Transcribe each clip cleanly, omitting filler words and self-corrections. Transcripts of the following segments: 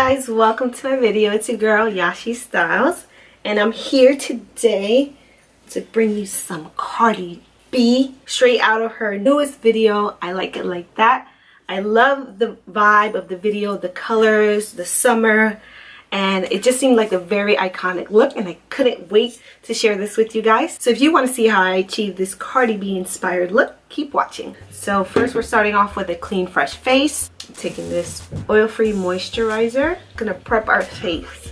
guys, welcome to my video. It's your girl Yashi Styles, and I'm here today to bring you some Cardi B straight out of her newest video, I Like It Like That. I love the vibe of the video, the colors, the summer, and it just seemed like a very iconic look, and I couldn't wait to share this with you guys. So if you want to see how I achieved this Cardi B inspired look, keep watching. So first we're starting off with a clean fresh face. I'm taking this oil-free moisturizer. Gonna prep our face.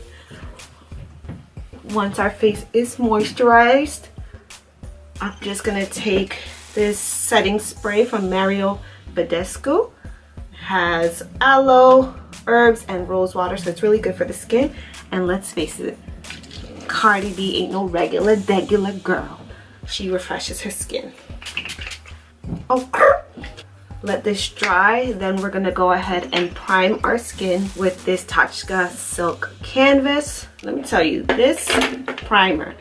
Once our face is moisturized, I'm just gonna take this setting spray from BADESCU. It has aloe, herbs, and rosewater, so it's really good for the skin. And let's face it, Cardi B ain't no regular girl. She refreshes her skin. Oh, let this dry. Then we're gonna go ahead and prime our skin with this Tatcha silk canvas. Let me tell you, this primer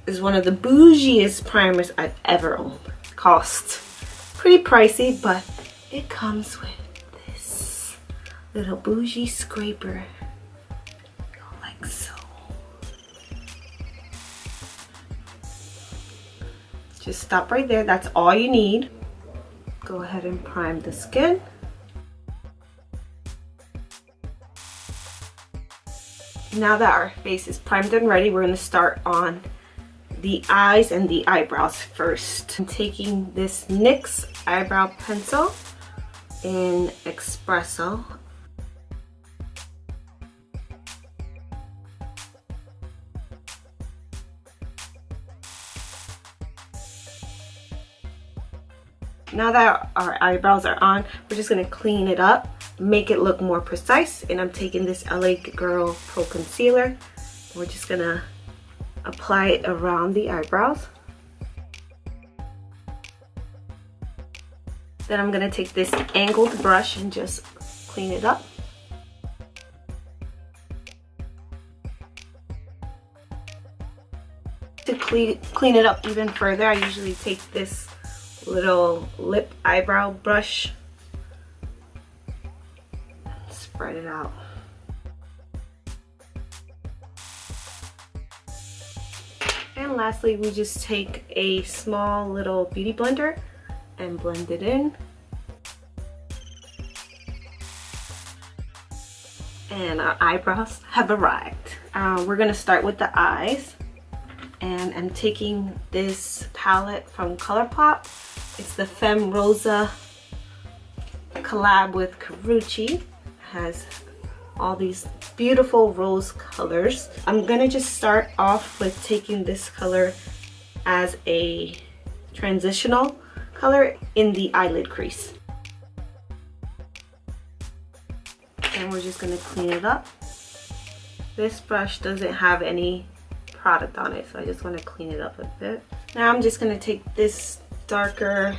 is one of the bougiest primers I've ever owned. Cost pretty pricey, but it comes with this little bougie scraper. Go like so. Just stop right there. That's all you need. Go ahead and prime the skin. Now that our face is primed and ready, we're going to start on the eyes and the eyebrows first. I'm taking this NYX eyebrow pencil in Espresso. Now that our eyebrows are on, we're just going to clean it up, make it look more precise. And I'm taking this LA Girl Pro Concealer. We're just going to apply it around the eyebrows. Then I'm going to take this angled brush and just clean it up. To clean it up even further, I usually take this little lip eyebrow brush, spread it out. And lastly, we just take a small little beauty blender and blend it in. And our eyebrows have arrived. We're gonna start with the eyes. And I'm taking this palette from ColourPop. It's the Femme Rosa collab with Karrueche. It has all these beautiful rose colors. I'm gonna just start off with taking this color as a transitional color in the eyelid crease. And we're just gonna clean it up. This brush doesn't have any product on it, so I just want to clean it up a bit. Now I'm just going to take this darker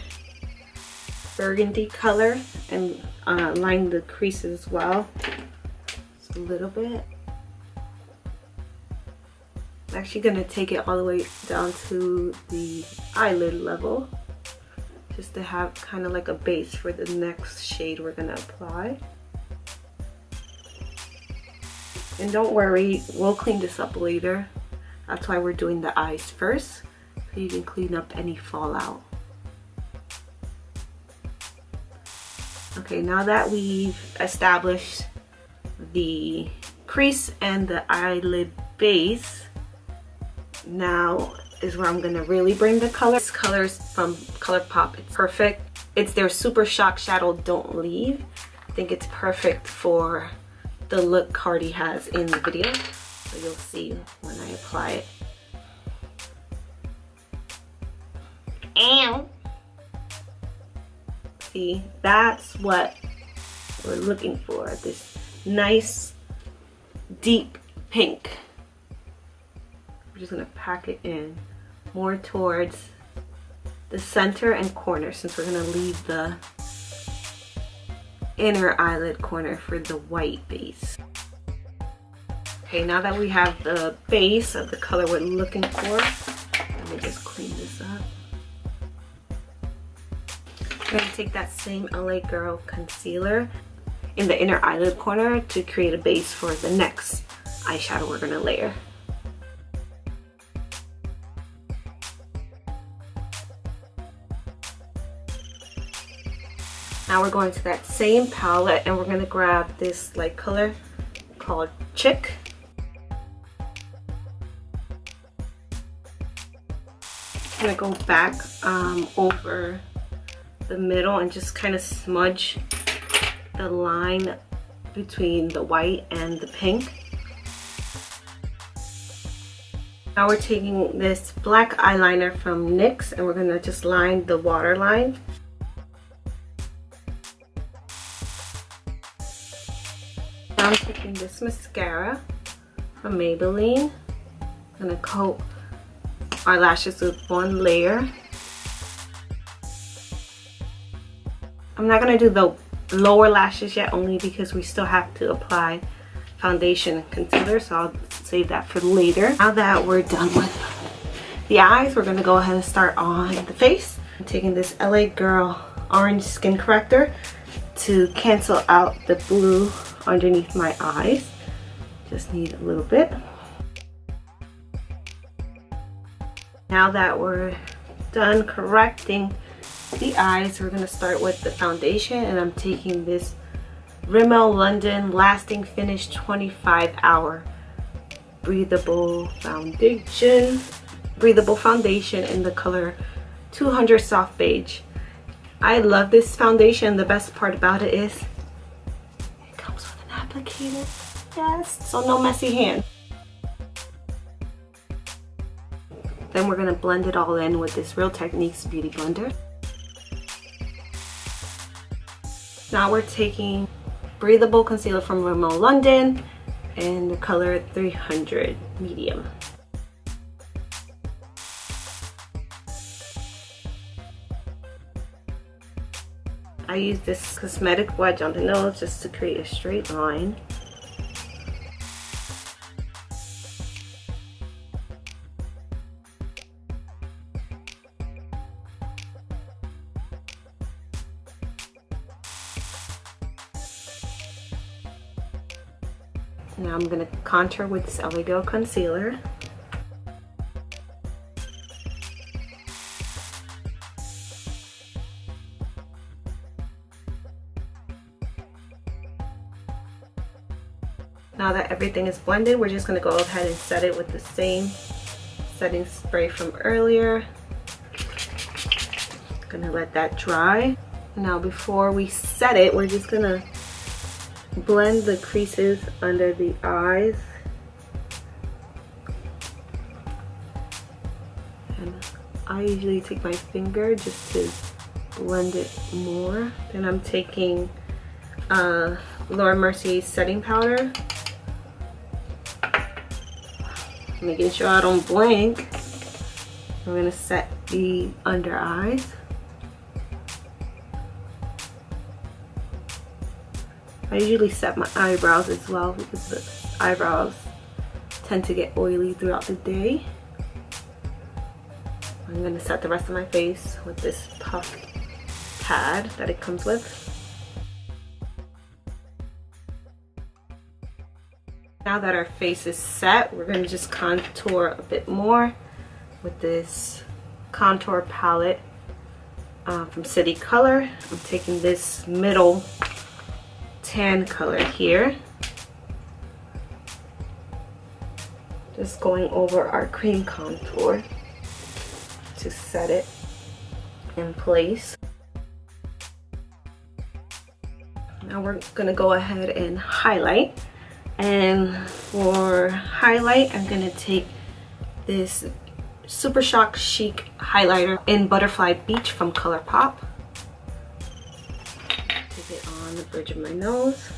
burgundy color and line the crease as well, just a little bit. I'm actually going to take it all the way down to the eyelid level, just to have kind of like a base for the next shade we're going to apply. And don't worry, we'll clean this up later. That's why we're doing the eyes first, so you can clean up any fallout. Okay, now that we've established the crease and the eyelid base, now is where I'm gonna really bring the color. This color is from ColourPop. It's perfect. It's their Super Shock Shadow Don't Leave. I think it's perfect for the look Cardi has in the video. So you'll see when I apply it. And see, that's what we're looking for. This nice deep pink. We're just gonna pack it in more towards the center and corner, since we're gonna leave the inner eyelid corner for the white base. Okay, now that we have the base of the color we're looking for, let me just clean this up. I'm going to take that same LA Girl concealer in the inner eyelid corner to create a base for the next eyeshadow we're gonna layer. Now we're going to that same palette and we're gonna grab this light color called Chick. I'm gonna go back over the middle and just kind of smudge the line between the white and the pink. Now we're taking this black eyeliner from NYX and we're gonna just line the waterline. Now I'm taking this mascara from Maybelline. I'm gonna coat our lashes with one layer. I'm not gonna do the lower lashes yet, only because we still have to apply foundation and concealer, so I'll save that for later. Now that we're done with the eyes, we're gonna go ahead and start on the face. I'm taking this LA Girl Orange Skin Corrector to cancel out the blue underneath my eyes. Just need a little bit. Now that we're done correcting the eyes, we're going to start with the foundation, and I'm taking this Rimmel London Lasting Finish 25 Hour Breathable Foundation. Breathable Foundation in the color 200 Soft Beige. I love this foundation. The best part about it is it comes with an applicator. Yes, so no messy hands. Then we're going to blend it all in with this Real Techniques Beauty Blender. Now we're taking Breathable Concealer from Rimmel London in the color 300 Medium. I use this cosmetic wedge on the nose just to create a straight line. Now I'm going to contour with this LA Girl concealer. Now that everything is blended, we're just going to go ahead and set it with the same setting spray from earlier. Gonna let that dry. Now before we set it, we're just going to blend the creases under the eyes. And I usually take my finger just to blend it more. Then I'm taking Laura Mercier setting powder, making sure I don't blink. I'm gonna set the under eyes. I usually set my eyebrows as well because the eyebrows tend to get oily throughout the day. I'm going to set the rest of my face with this puff pad that it comes with. Now that our face is set, we're going to just contour a bit more with this contour palette from City Color. I'm taking this middle tan color here, just going over our cream contour to set it in place. Now we're gonna go ahead and highlight, and for highlight I'm gonna take this Super Shock Chic highlighter in Butterfly Beach from ColourPop. It on the bridge of my nose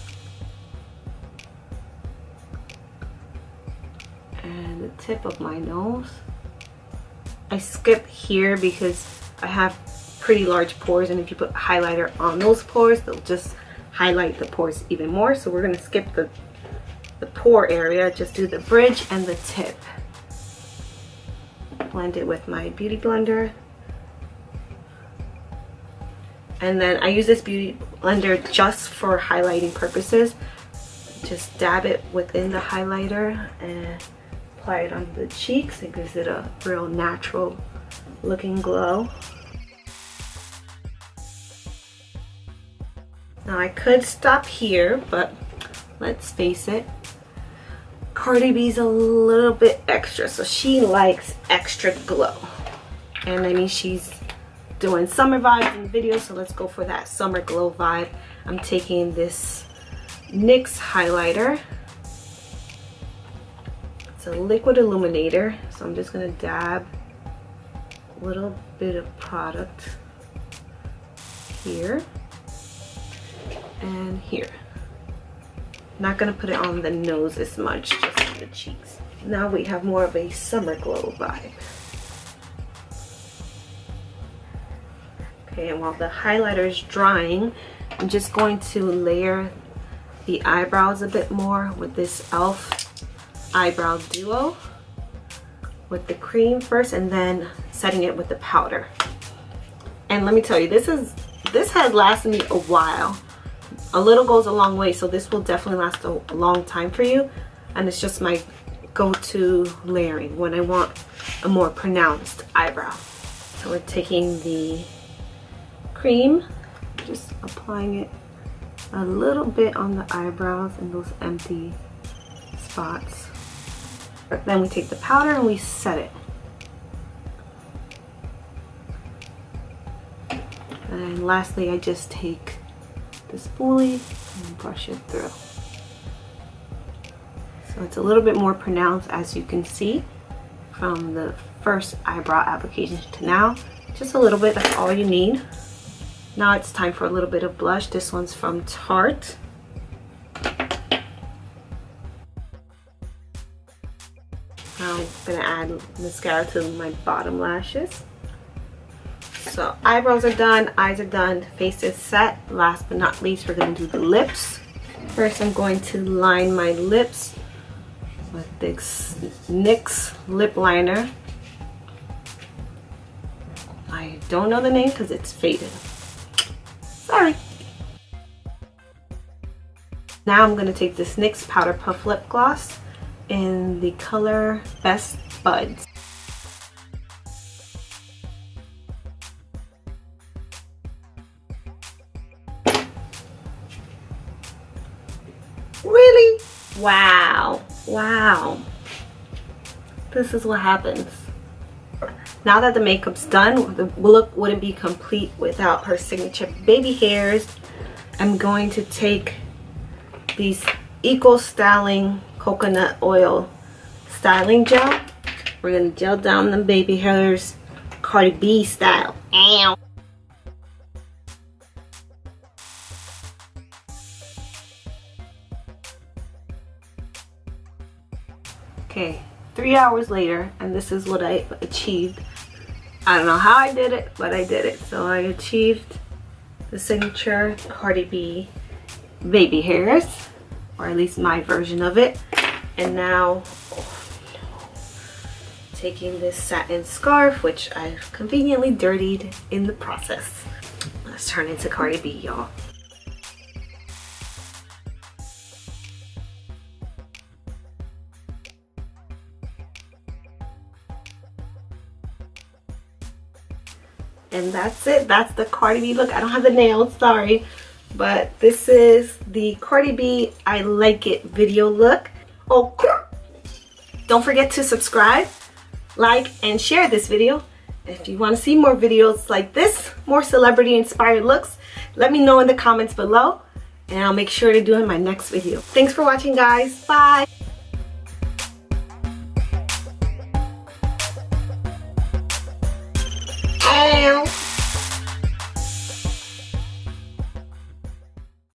and the tip of my nose. I skip here because I have pretty large pores, and if you put highlighter on those pores, they'll just highlight the pores even more. So we're going to skip the pore area, just do the bridge and the tip. Blend it with my beauty blender. And then I use this beauty blender just for highlighting purposes. Just dab it within the highlighter and apply it on the cheeks. It gives it a real natural looking glow. Now I could stop here, but let's face it, Cardi B's a little bit extra, so she likes extra glow. And I mean, she's doing summer vibes in the video, so let's go for that summer glow vibe. I'm taking this NYX highlighter. It's a liquid illuminator, so I'm just gonna dab a little bit of product here and here. Not gonna put it on the nose as much, just on the cheeks. Now we have more of a summer glow vibe. Okay, and while the highlighter is drying, I'm just going to layer the eyebrows a bit more with this e.l.f. eyebrow duo with the cream first, and then setting it with the powder. And let me tell you, this has lasted me a while. A little goes a long way, so this will definitely last a long time for you. And it's just my go-to layering when I want a more pronounced eyebrow. So we're taking the cream, just applying it a little bit on the eyebrows and those empty spots. Then we take the powder and we set it. And lastly, I just take the spoolie and brush it through. So it's a little bit more pronounced, as you can see from the first eyebrow application to now. Just a little bit, that's all you need. Now it's time for a little bit of blush. This one's from Tarte. Now I'm gonna add mascara to my bottom lashes. So eyebrows are done, eyes are done, face is set. Last but not least, we're gonna do the lips. First, I'm going to line my lips with this NYX lip liner. I don't know the name because it's faded. Sorry. Now I'm gonna take this NYX Powder Puff Lip Gloss in the color Best Buds. Really? Wow. Wow. This is what happens. Now that the makeup's done, the look wouldn't be complete without her signature baby hairs. I'm going to take these Eco Styling Coconut Oil Styling Gel. We're going to gel down the baby hairs Cardi B style. Ow. Okay, 3 hours later, and this is what I achieved. I don't know how I did it, but I did it. So I achieved the signature Cardi B baby hairs, or at least my version of it. And now, taking this satin scarf, which I've conveniently dirtied in the process. Let's turn into Cardi B, y'all. And that's it. That's the Cardi B look. I don't have the nails, sorry. But this is the Cardi B I Like It video look. Oh, don't forget to subscribe, like, and share this video. If you want to see more videos like this, more celebrity inspired looks, let me know in the comments below, and I'll make sure to do it in my next video. Thanks for watching, guys. Bye.